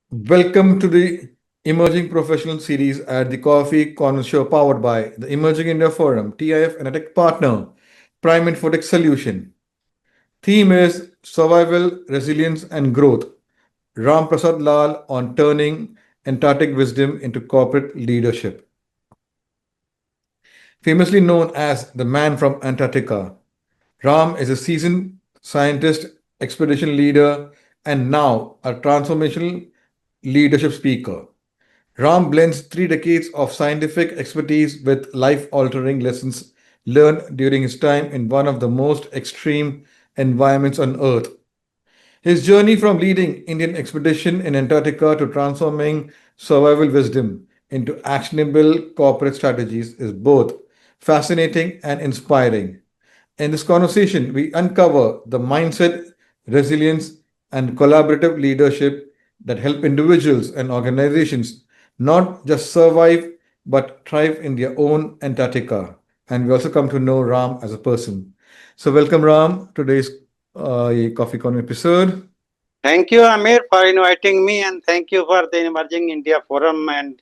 Welcome to the Emerging Professional Series at the Coffee Conversation Show powered by the Emerging India Forum, TIF and a tech partner, Prime Infotech Solution. Theme is Survival, Resilience and Growth. Ram Prasad Lal on turning Antarctic wisdom into corporate leadership. Famously known as the man from Antarctica, Ram is a seasoned scientist, expedition leader, and now a transformational leadership speaker. Ram blends 3 decades of scientific expertise with life altering lessons learned during his time in one of the most extreme environments on Earth. His journey from leading Indian expedition in Antarctica to transforming survival wisdom into actionable corporate strategies is both fascinating and inspiring. In this conversation, we uncover the mindset, resilience, and collaborative leadership that help individuals and organizations not just survive but thrive in their own Antarctica. And we also come to know Ram as a person. So, welcome, Ram, to today's Coffee Con episode. Thank you, Amir, for inviting me, and thank you for the Emerging India Forum and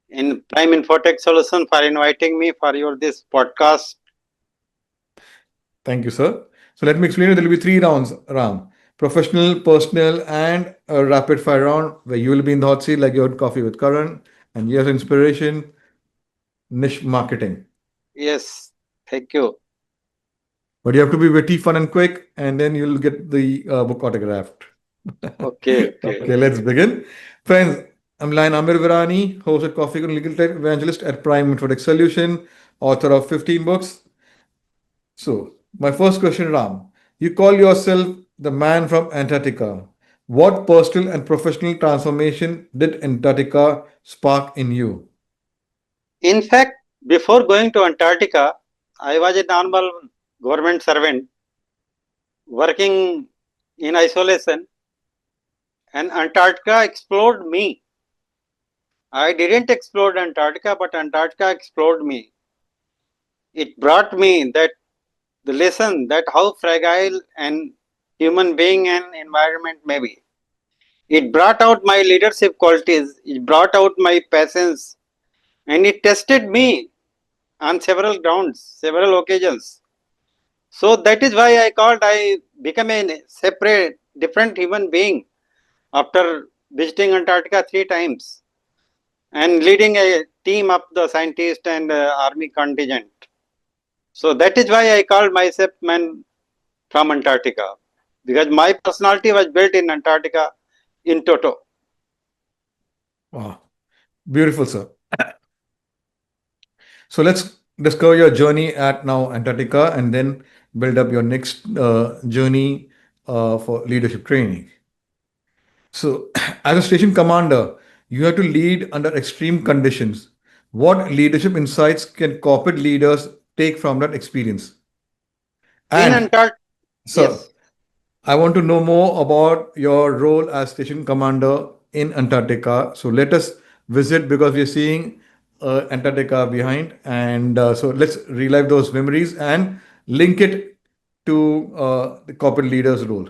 in Prime Infotech Solution for inviting me for your this podcast. Thank you, sir. So, let me explain you. There will be 3 rounds, Ram: professional, personal, and a rapid fire round where you will be in the hot seat like you had coffee with Karan, and years inspiration, niche marketing. Yes, thank you. But you have to be witty, fun, and quick, and then you'll get the book autographed. Okay, okay. Okay, let's begin. Friends, I'm Lion Amir Virani, host at Coffee and Legal Tech Evangelist at Prime Infotech Solution, author of 15 books. So, my first question, Ram. You call yourself the man from Antarctica. What personal and professional transformation did Antarctica spark in you? In fact, before going to Antarctica, I was a normal government servant working in isolation, and Antarctica explored me. I didn't explore Antarctica, but Antarctica explored me. It brought me that the lesson that how fragile and human being and environment may be. It brought out my leadership qualities, it brought out my patience, and it tested me on several grounds, several occasions. So that is why I became a separate, different human being after visiting Antarctica 3 times and leading a team of the scientists and army contingent. So that is why I called myself man from Antarctica, because my personality was built in Antarctica in toto. Wow, beautiful, sir. So let's discover your journey at now Antarctica and then build up your next journey for leadership training. So, as a station commander, you have to lead under extreme conditions. What leadership insights can corporate leaders take from that experience? In And, Antarctica, sir, yes, I want to know more about your role as station commander in Antarctica. So let us visit because we are seeing Antarctica behind, and so let's relive those memories and link it to the corporate leader's role.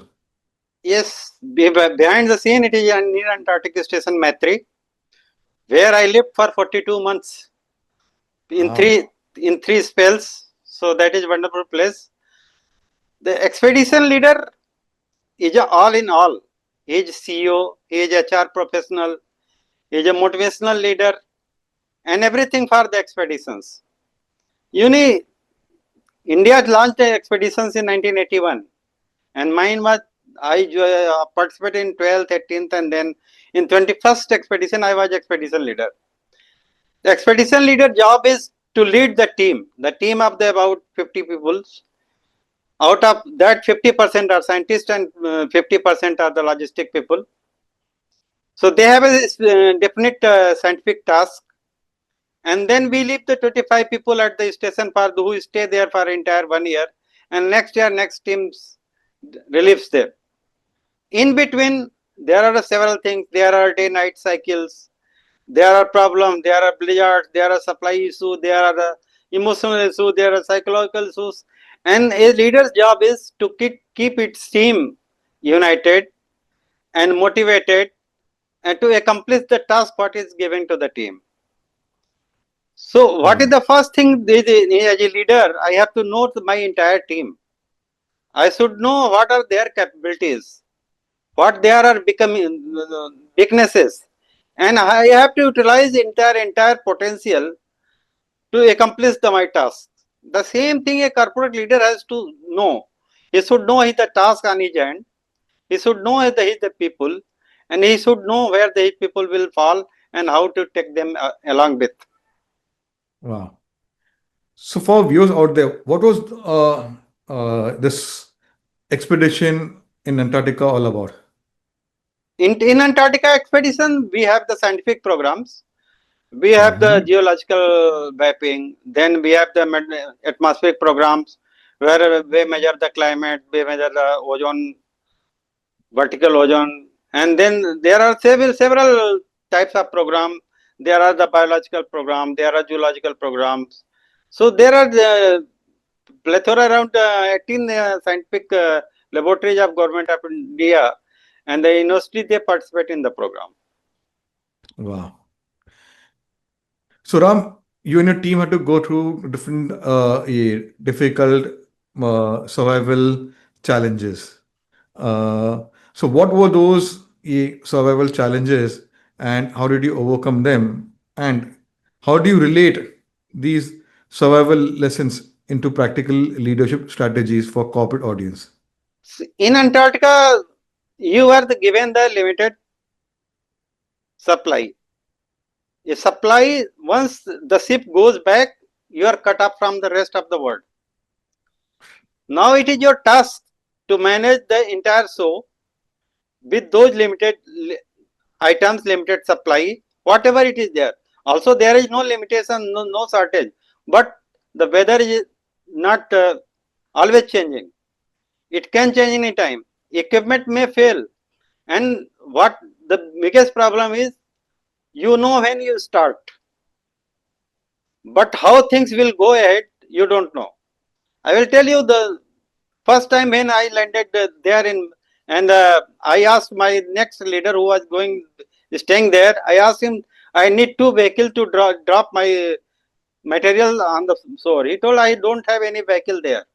yes, behind the scene it is near Antarctic station Maitri, where I lived for 42 months in Wow. three spells. So that is wonderful place. The expedition leader is a all in all. He is CEO, he is HR professional, he is a motivational leader, and everything for the expeditions. You know, India launched expeditions in 1981, and mine was I participated in 12th, 18th, and then in 21st expedition I was expedition leader. The expedition leader job is to lead the team of the about 50 people. Out of that, 50% are scientists and 50% are the logistic people. So they have a definite scientific task, and then we leave the 25 people at the station for who stay there for entire 1 year, and next year next team relieves them. In between, there are several things. There are day-night cycles. There are problems. There are blizzards. There are supply issues. There are emotional issues. There are psychological issues. And a leader's job is to keep its team united and motivated and to accomplish the task what is given to the team. So what is Wow. the first thing as a leader? I have to know my entire team. I should know what are their capabilities, what they are becoming weaknesses, and I have to utilize entire potential to accomplish my task. The same thing a corporate leader has to know. He should know the task on his hand. He should know the people, and he should know where the people will fall and how to take them along with. Wow. So for viewers out there, what was this expedition in Antarctica all about? In Antarctica expedition, we have the scientific programs. We have the Hmm. geological mapping. Then we have the atmospheric programs where we measure the climate, we measure the ozone, vertical ozone, and then there are several types of program. There are the biological program. There are geological programs. So there are the plethora around 18 scientific laboratories of government of India, and the university they participate in the program. Wow. So Ram, you and your team had to go through different difficult survival challenges. Uh, so what were those survival challenges, and how did you overcome them? And how do you relate these survival lessons into practical leadership strategies for corporate audience? In Antarctica, you are given the limited supply. A supply, once the ship goes back, you are cut off from the rest of the world. Now it is your task to manage the entire show with those limited items, limited supply, whatever it is there. Also, there is no limitation, no shortage, but the weather is not always changing. It can change any time. Equipment may fail, and what the biggest problem is, you know when you start, but how things will go ahead, you don't know. I will tell you the first time when I landed there in, and I asked my next leader who was staying there, I asked him, I need two vehicles to drop my material on the shore. He told, I don't have any vehicle there.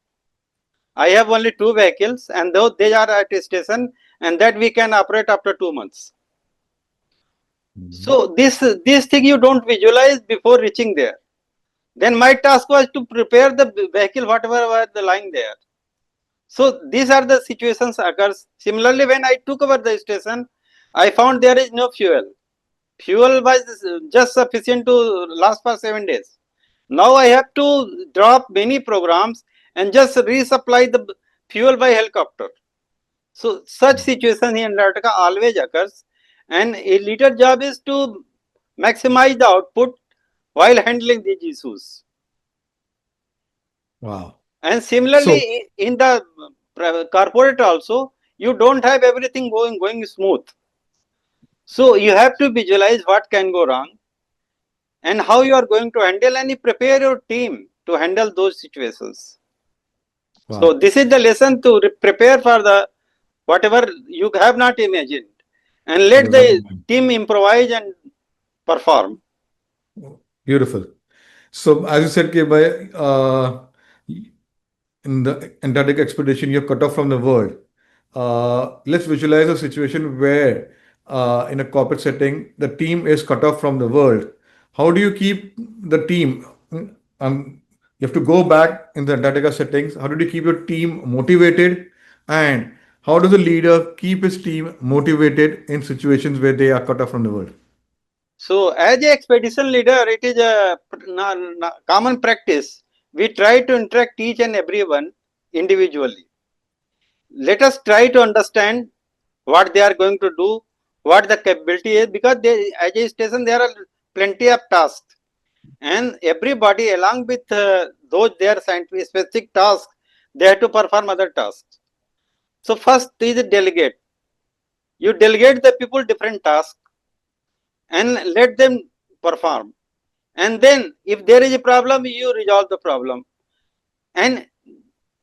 I have only two vehicles, and though they are at a station, and that we can operate after 2 months. Mhm. So this thing you don't visualize before reaching there. Then my task was to prepare the vehicle, whatever was lying there. So these are the situations occurs. Similarly, when I took over the station, I found there is no fuel. Fuel was just sufficient to last for 7 days. Now I have to drop many programs and just resupply the fuel by helicopter. So such situation in Antarctica always occurs, and a leader job is to maximize the output while handling these issues. Wow. And So, similarly, in the corporate also, you don't have everything going smooth. So you have to visualize what can go wrong and how you are going to handle, and you prepare your team to handle those situations. So wow. this is the lesson to prepare for the whatever you have not imagined, and let You're right. the team improvise and perform. Beautiful. So, as you said, Kebai, in the Antarctic expedition, you're cut off from the world. Let's visualize a situation where, in a corporate setting, the team is cut off from the world. How do you keep the team? You have to go back in the Antarctica settings. How do you keep your team motivated? And how does a leader keep his team motivated in situations where they are cut off from the world? So as a expedition leader, it is a common practice. We try to interact each and everyone individually. Let us try to understand what they are going to do, what the capability is, because as a station there are plenty of tasks, and everybody along with those their scientific specific tasks, they have to perform other tasks. So first is delegate. You delegate the people different tasks and let them perform. And then if there is a problem, you resolve the problem. And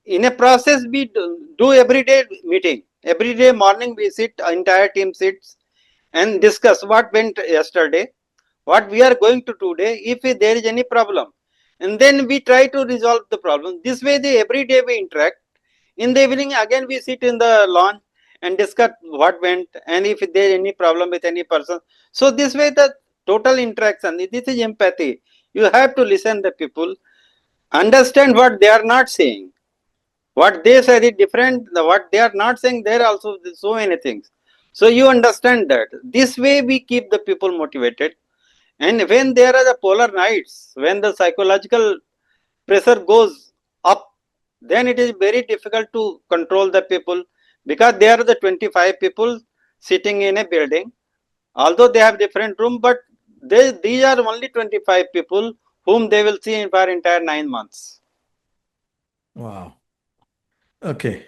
in a process, we do every day meeting. Every day morning we sit, entire team sits, and discuss what went yesterday, what we are going to today, if there is any problem, and then we try to resolve the problem. This way, the every day we interact. In the evening, again we sit in the lawn and discuss what went and if there is any problem with any person. So this way, the total interaction. This is empathy. You have to listen the people, understand what they are not saying. What they say is different. What they are not saying, there are also so many things. So you understand that. This way we keep the people motivated. And when there are the polar nights, when the psychological pressure goes up, then it is very difficult to control the people, because there are the 25 people sitting in a building. Although they have different room, but these are only 25 people whom they will see for entire 9 months. Wow. Okay.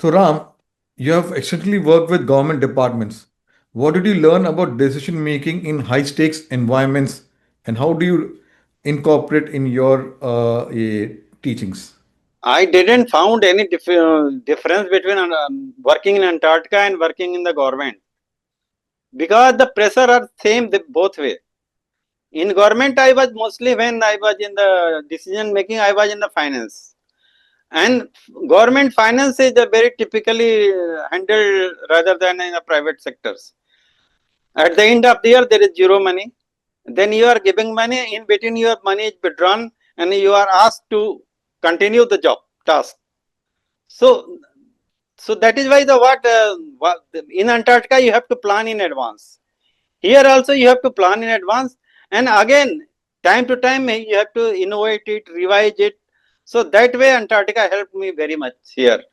So, Ram, you have extensively worked with government departments. What did you learn about decision making in high stakes environments, and how do you incorporate in your teachings? I didn't found any difference between working in Antarctica and working in the government, because the pressure are same both way. In government, I was mostly, when I was in the decision making, I was in the finance. And government finance is a very typically handled rather than in the private sectors. At the end of the year, there is zero money. Then you are giving money, in between your money is withdrawn, and you are asked to continue the job task. So, so that is why the what in Antarctica you have to plan in advance. Here also you have to plan in advance, and again, time to time you have to innovate it, revise it. So that way Antarctica helped me very much here,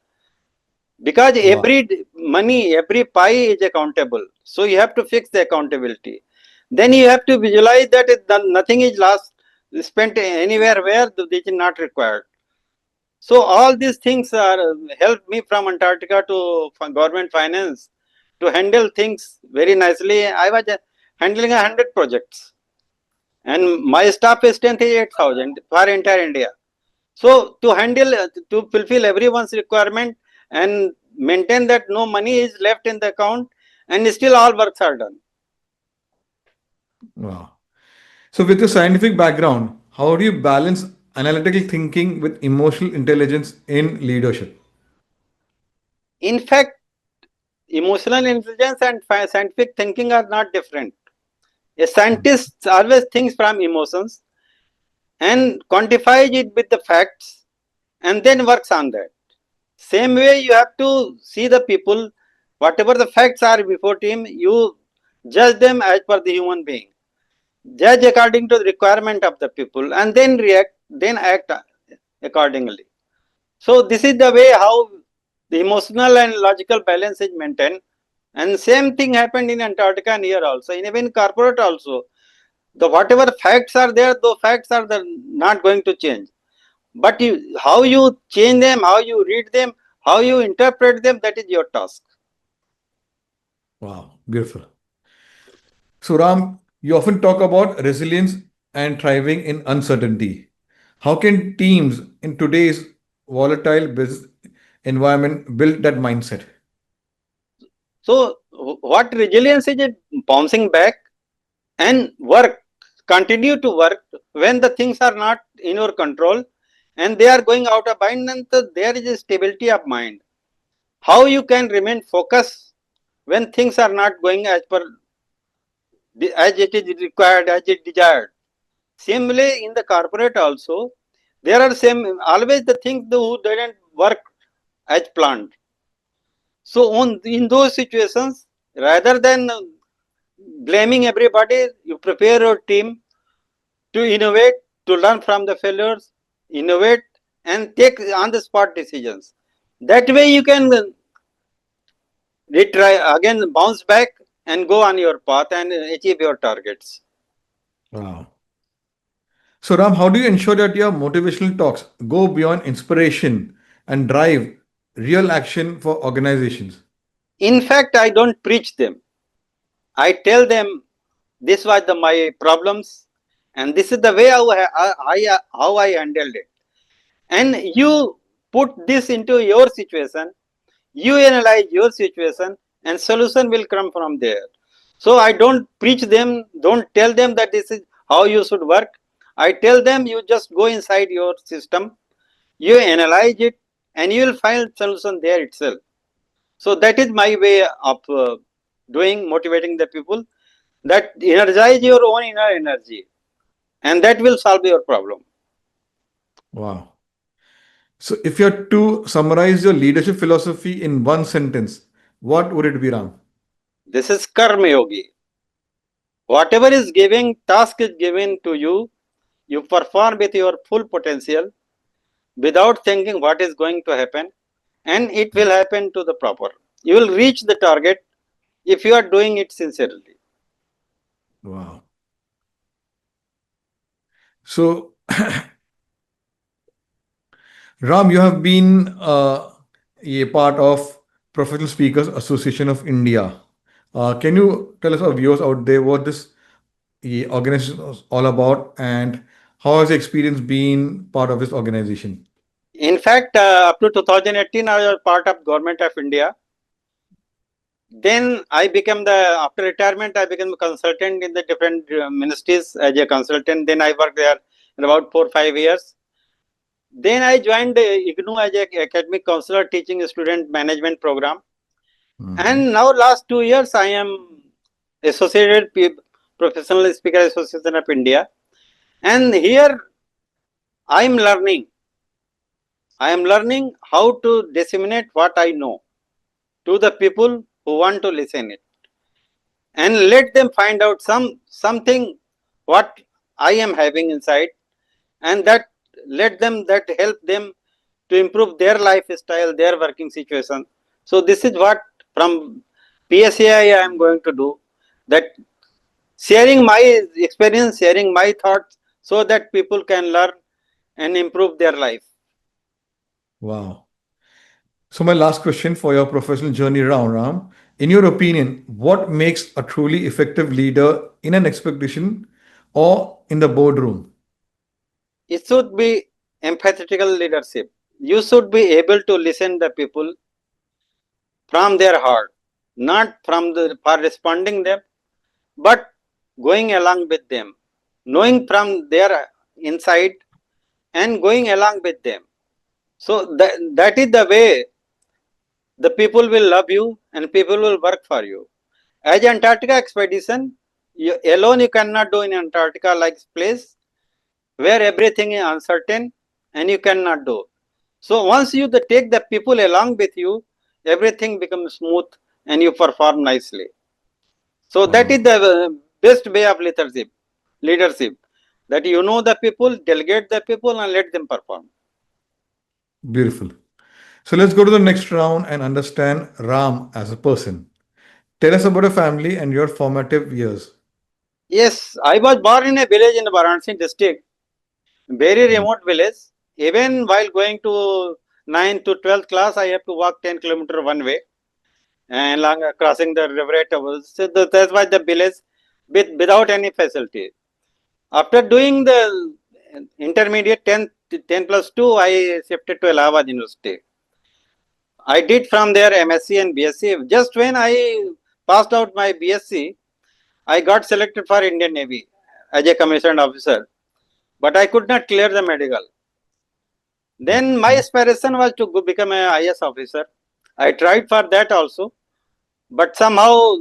because Wow. money, every pie is accountable. So you have to fix the accountability. Then you have to visualize that nothing is lost, spent anywhere where this is not required. So all these things are helped me from Antarctica to government finance to handle things very nicely. I was handling 100 projects, and my staff strength is 8,000 for entire India. So to handle, to fulfill everyone's requirement and maintain that no money is left in the account, and still all works are done. Wow. So, with your scientific background, how do you balance analytical thinking with emotional intelligence in leadership? In fact, emotional intelligence and scientific thinking are not different. A scientist always thinks from emotions and quantifies it with the facts and then works on that. Same way, you have to see the people, whatever the facts are before him, you judge them as per the human being. Judge according to the requirement of the people and then react, then act accordingly. So this is the way how the emotional and logical balance is maintained. And same thing happened in Antarctica and here also. In even corporate also, the whatever facts are there, those facts are not going to change. But how you change them, how you read them, how you interpret them, that is your task. Wow, beautiful. So, Ram, you often talk about resilience and thriving in uncertainty. How can teams in today's volatile business environment build that mindset? So what resilience is it? Bouncing back and work, continue to work when the things are not in your control and they are going out of mind, and there is a stability of mind. How you can remain focused when things are not going as per as it is required, as it desired. Similarly, in the corporate also, there are same always the things who didn't work as planned. So on in those situations, rather than blaming everybody, you prepare your team to innovate, to learn from the failures, innovate, and take on the spot decisions. That way, you can retry again, bounce back, and go on your path and achieve your targets. Wow. So, Ram, how do you ensure that your motivational talks go beyond inspiration and drive real action for organizations? In fact, I don't preach them. I tell them this was my problems, and this is the way how I handled it. And you put this into your situation, you analyze your situation, and solution will come from there. So I don't preach them, don't tell them that this is how you should work. I tell them you just go inside your system, you analyze it, and you will find solution there itself. So that is my way of doing, motivating the people, that energize your own inner energy, and that will solve your problem. Wow. So, if you had to summarize your leadership philosophy in one sentence, what would it be, Ram? This is karma yogi. Whatever is given, task is given to you, you perform with your full potential without thinking what is going to happen, and it will happen to the proper. You will reach the target if you are doing it sincerely. Wow. So, Ram, you have been a part of Professional Speakers Association of India. Can you tell us, our viewers out there, what this organization is all about, and how has the experience been part of this organization? In fact, up to 2018, I was part of Government of India. Then I became after retirement, I became a consultant in the different ministries as a consultant. Then I worked there in about 4 5 years. Then I joined IGNU as an academic counselor teaching student management program. Mhm. And now last 2 years, I am associated Professional Speaker Association of India. And here I am learning. I am learning how to disseminate what I know to the people who want to listen it, and let them find out something what I am having inside, and that let them that help them to improve their lifestyle, their working situation. So this is what from PSAI I am going to do, that sharing my experience, sharing my thoughts, so that people can learn and improve their life. Wow. So, my last question for your professional journey round, Ram. In your opinion, what makes a truly effective leader in an expedition or in the boardroom? It should be empathetical leadership. You should be able to listen the people from their heart, not from the for responding them, but going along with them, knowing from their inside and going along with them. So that is the way the people will love you and people will work for you. As Antarctica expedition, you, alone you cannot do in Antarctica like place where everything is uncertain and you cannot do. So once you take the people along with you, everything becomes smooth and you perform nicely. So that is Wow. the best way of leadership. Leadership, that you know the people, delegate the people, and let them perform. Beautiful. So, let's go to the next round and understand Ram as a person. Tell us about your family and your formative years. Yes, I was born in a village in the Varanasi district, very remote village. Even while going to 9th to 12th class, I have to walk 10 kilometers one way and along crossing the river. So that's why the village without any facility. After doing the intermediate 10 plus 2, I shifted to Allahabad University. I did from there MSc and BSc. Just when I passed out my BSc, I got selected for Indian Navy as a commissioned officer, but I could not clear the medical. Then my aspiration was to become a IS officer. I tried for that also, but somehow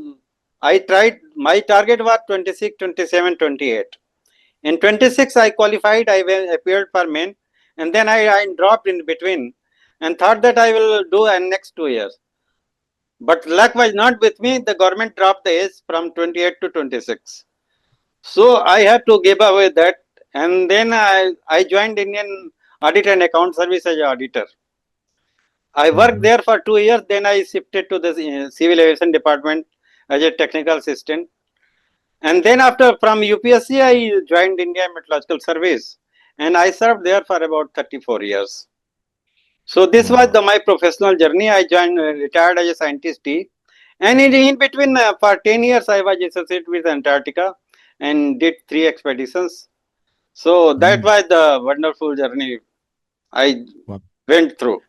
I tried. My target was 26, 27, 28. In 26, I qualified. I appeared for men, and then I dropped in between, and thought that I will do in next 2 years. But luck was not with me. The government dropped the age from 28 to 26. So I have to give away that, and then I joined Indian Audit and Account Service as an auditor. I worked Mhm. there for 2 years. Then I shifted to the Civil Aviation Department as a technical assistant. And then after from UPSC, I joined India Meteorological Service, and I served there for about 34 years. So this was Wow. my professional journey. I joined, retired as a scientist, and in between for 10 years I was associated with Antarctica and did 3 expeditions. So that Mm. was the wonderful journey I Wow. went through.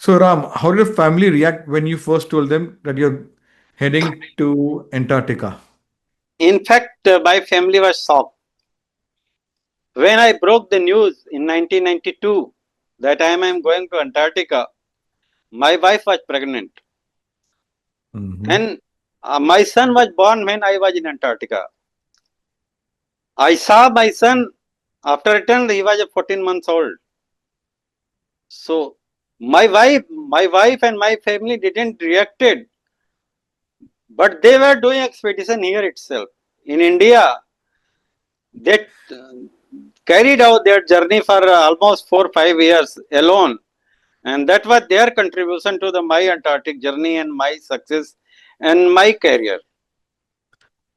So, Ram, how did your family react when you first told them that you're heading to Antarctica? In fact, my family was shocked when I broke the news in 1992 that I am going to Antarctica. My wife was pregnant, Hmm. and my son was born when I was in Antarctica. I saw my son after return. He was 14 months old. So my wife and my family didn't reacted, but they were doing expedition here itself in India. They carried out their journey for almost 4 5 years alone, and that was their contribution to the my Antarctic journey and my success and my career.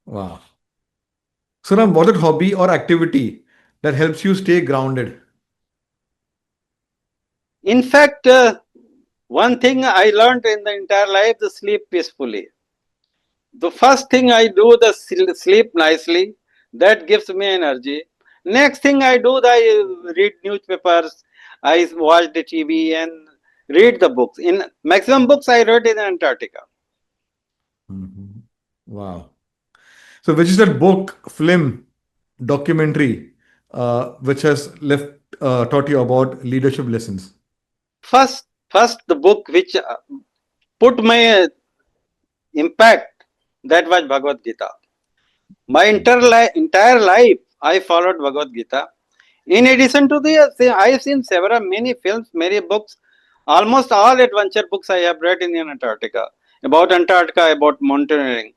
Wow. So, Ram, what is hobby or activity that helps you stay grounded? In fact, one thing I learned in the entire life: the sleep peacefully. The first thing I do, the sleep nicely. That gives me energy. Next thing I do, I read newspapers. I watch the TV and read the books. In maximum books I read in Antarctica. Mhm. Wow. So, which is that book, film, documentary, which has left taught you about leadership lessons? First the book which put my impact, that was Bhagavad Gita. My entire life I followed Bhagavad Gita. In addition to the, I have seen several many films, many books, almost all adventure books I have read in Antarctica, about mountaineering.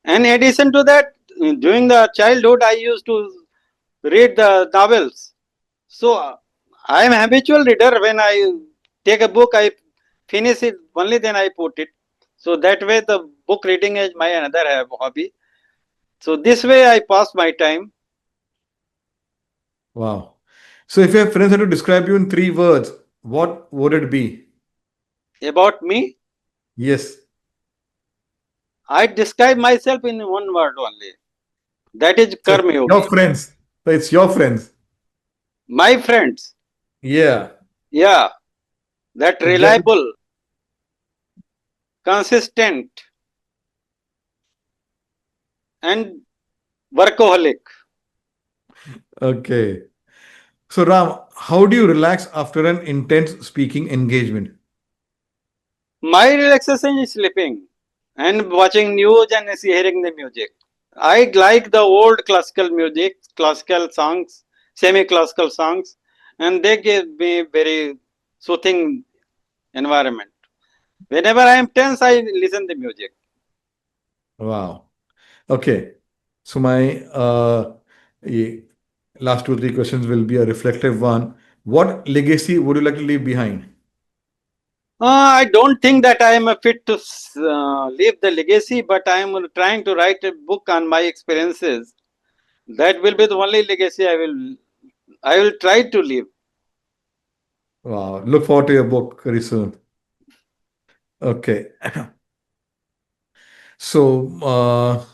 And in addition to that, during the childhood, I used to read the novels. So I am a habitual reader. When I take a book, I finish it only then I put it. So that way, the book reading is my another hobby. So this way, I pass my time. Wow. So, if your friends had to describe you in 3 words, what would it be? About me, Yes. I describe myself in one word only. That is So, Karma your Yogi. friends. So, it's your friends. My friends, Yeah. yeah, that Exactly. reliable, consistent, and workaholic. Okay. So, Ram, how do you relax after an intense speaking engagement? My relaxation is sleeping and watching news and hearing the music. I like the old classical music, classical songs, semi-classical songs, and they give me very soothing environment. Whenever I am tense, I listen the music. Wow. Okay. So, my eh, last two, three questions will be a reflective one. What legacy would you like to leave behind? I don't think that I am fit to leave the legacy, but I am trying to write a book on my experiences. That will be the only legacy I will try to leave. Wow. Look forward to your book very soon. Okay. So,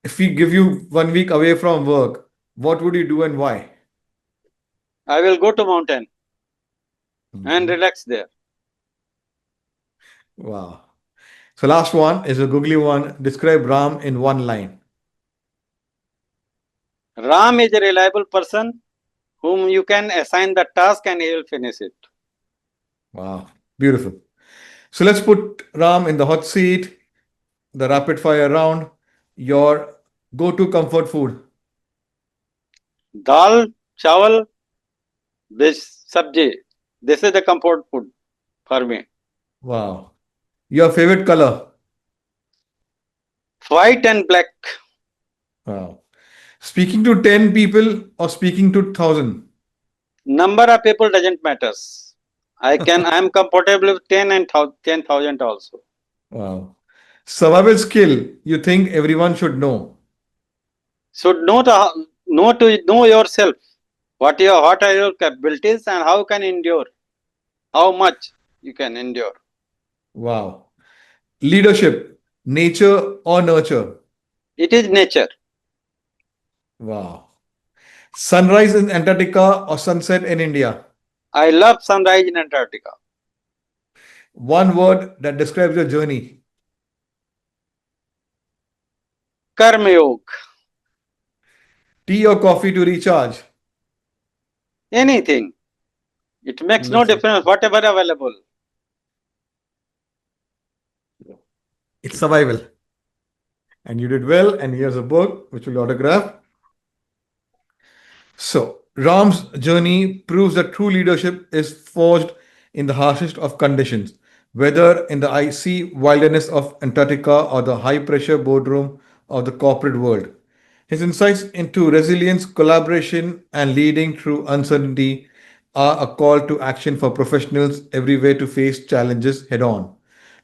if we give you 1 week away from work, what would you do and why? I will go to mountain and Mhm. relax there. Wow. So, last one is a googly one. Describe Ram in one line. Ram is a reliable person whom you can assign the task and he will finish it. Wow. Beautiful. So, let's put Ram in the hot seat, the rapid fire round. Your go to comfort food. Dal, chawal, this sabji. This is the comfort food for me. Wow. Your favorite color. White and black. Wow. Speaking to 10 people or speaking to 1,000. Number of people doesn't matters. I am comfortable with 10 and 10,000 also. Wow. Survival skill you think everyone should know. Should know yourself. What are your capabilities and how can endure? How much you can endure? Wow. Leadership, nature or nurture. It is nature. Wow. Sunrise in Antarctica or sunset in India. I love sunrise in Antarctica. One word that describes your journey. Karma Yoga. Tea or coffee to recharge. Anything. It makes no Let's see. difference, whatever available. It's survival. And you did well. And here's a book which will autograph. So, Ram's journey proves that true leadership is forged in the harshest of conditions, whether in the icy wilderness of Antarctica or the high pressure boardroom of the corporate world. His insights into resilience, collaboration, and leading through uncertainty are a call to action for professionals everywhere to face challenges head on,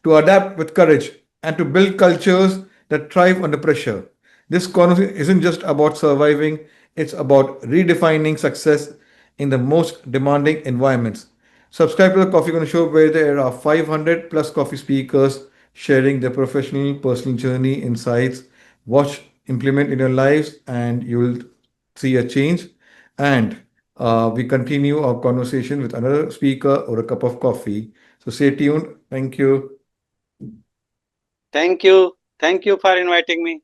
to adapt with courage, and to build cultures that thrive under pressure. This conversation isn't just about surviving, it's about redefining success in the most demanding environments. Subscribe to the Coffee Corner Show where there are 500 plus coffee speakers sharing their professional, personal journey, insights. Watch, implement in your lives, and you will see a change. And we continue our conversation with another speaker or a cup of coffee. So stay tuned. Thank you. Thank you. Thank you for inviting me.